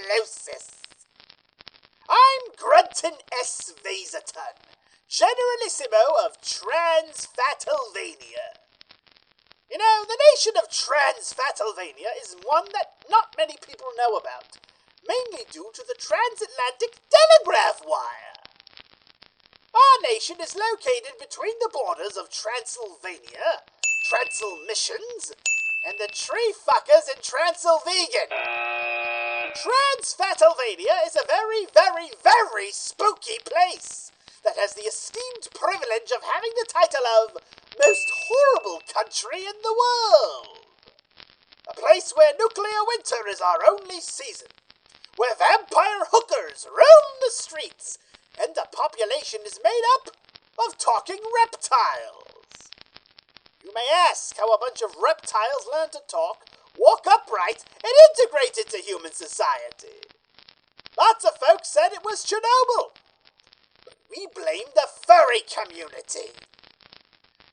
tuberculosis. I'm Grunton S. Vaserton, Generalissimo of Transfatylvania. You know, the nation of Transfatylvania is one that not many people know about, mainly due to the transatlantic telegraph wire. Our nation is located between the borders of Transylvania, Transylmissions, and the tree fuckers in Transylvanian. Transfatylvania is a very, very, very spooky place that has the esteemed privilege of having the title of most horrible country in the world. A place where nuclear winter is our only season, where vampire hookers roam the streets, and the population is made up of talking reptiles. You may ask how a bunch of reptiles learn to talk, walk upright, and integrate into human society. Lots of folks said it was Chernobyl, but we blame the furry community.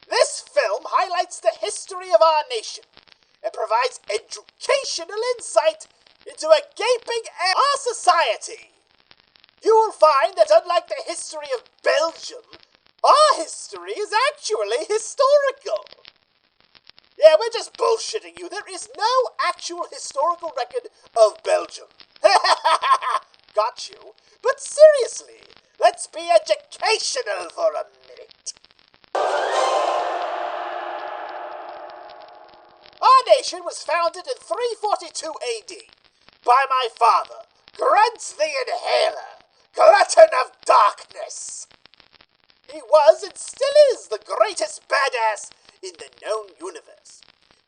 This film highlights the history of our nation and provides educational insight into a gaping our society. You will find that unlike the history of Belgium, our history is actually historical. Yeah, we're just bullshitting you. There is no actual historical record of Belgium. Got you. But seriously, let's be educational for a minute. Our nation was founded in 342 AD by my father, Grunt the Inhaler, glutton of darkness. He was and still is the greatest badass in the known universe.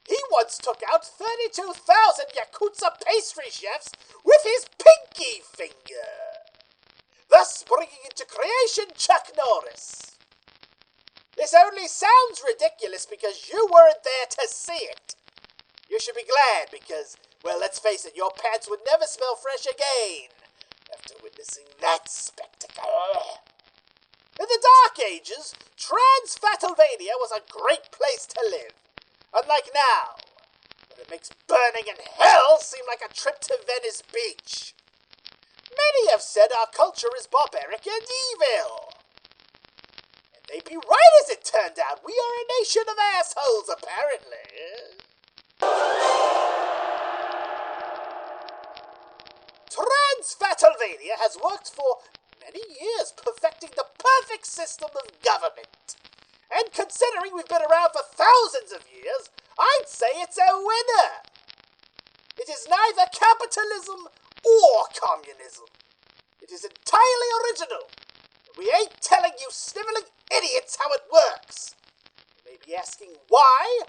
He once took out 32,000 Yakuza pastry chefs with his pinky finger, thus bringing into creation Chuck Norris. This only sounds ridiculous because you weren't there to see it. You should be glad because, well, let's face it, your pants would never smell fresh again after witnessing that spectacle. In the Dark Ages, Transfatylvania was a great place to live, unlike now, where it makes burning in hell seem like a trip to Venice Beach. Many have said our culture is barbaric and evil. And they'd be right as it turned out. We are a nation of assholes, apparently. Transfatylvania has worked for many years perfecting the perfect system of government. And considering we've been around for thousands of years, I'd say it's a winner. It is neither capitalism or communism. It is entirely original. We ain't telling you sniveling idiots how it works. You may be asking why?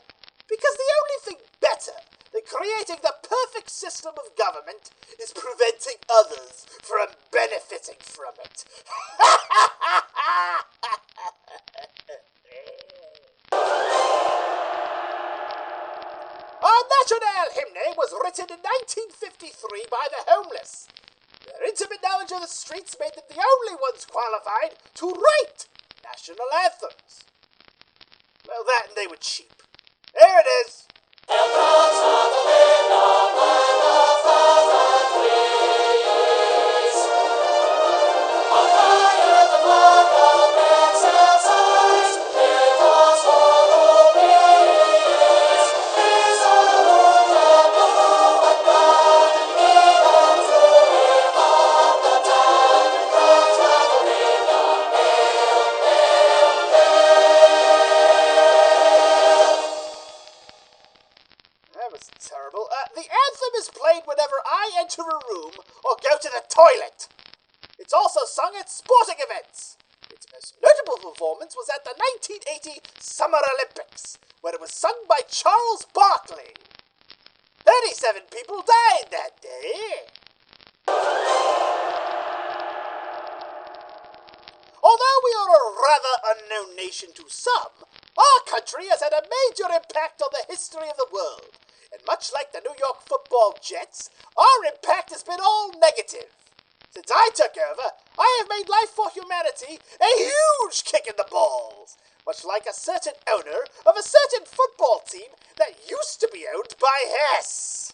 Because the only thing better than creating the perfect system of government is preventing others from benefiting from it. Our national hymn was written in 1953 by the homeless. Their intimate knowledge of the streets made them the only ones qualified to write national anthems. Well, that and they were cheap. There it is. Terrible. The anthem is played whenever I enter a room or go to the toilet. It's also sung at sporting events. Its most notable performance was at the 1980 Summer Olympics, where it was sung by Charles Barkley. 37 people died that day. Although we are a rather unknown nation to some, our country has had a major impact on the history of the world. And much like the New York football Jets, our impact has been all negative. Since I took over, I have made life for humanity a huge kick in the balls, much like a certain owner of a certain football team that used to be owned by Hess.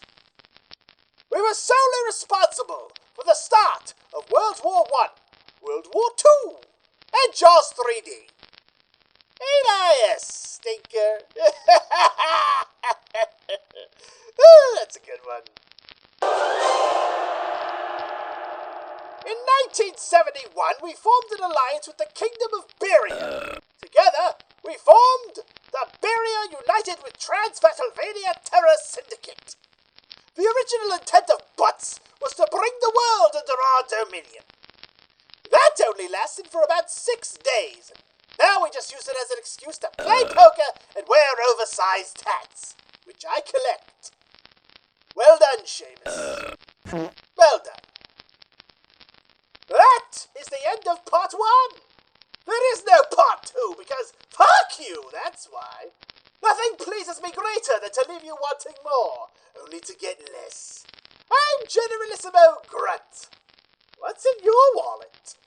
We were solely responsible for the start of World War I, World War II, and Jaws 3D. Ain't I a stinker? That's a good one. In 1971, we formed an alliance with the Kingdom of Beria. Together, we formed the Beria United with Transfatylvania Terror Syndicate. The original intent of Butts was to bring the world under our dominion. That only lasted for about 6 days. Now we just use it as an excuse to play poker and wear oversized hats, which I collect. Well done, Seamus. Well done. That is the end of part 1. There is no part 2 because fuck you, that's why. Nothing pleases me greater than to leave you wanting more, only to get less. I'm Generalissimo Grunt. What's in your wallet?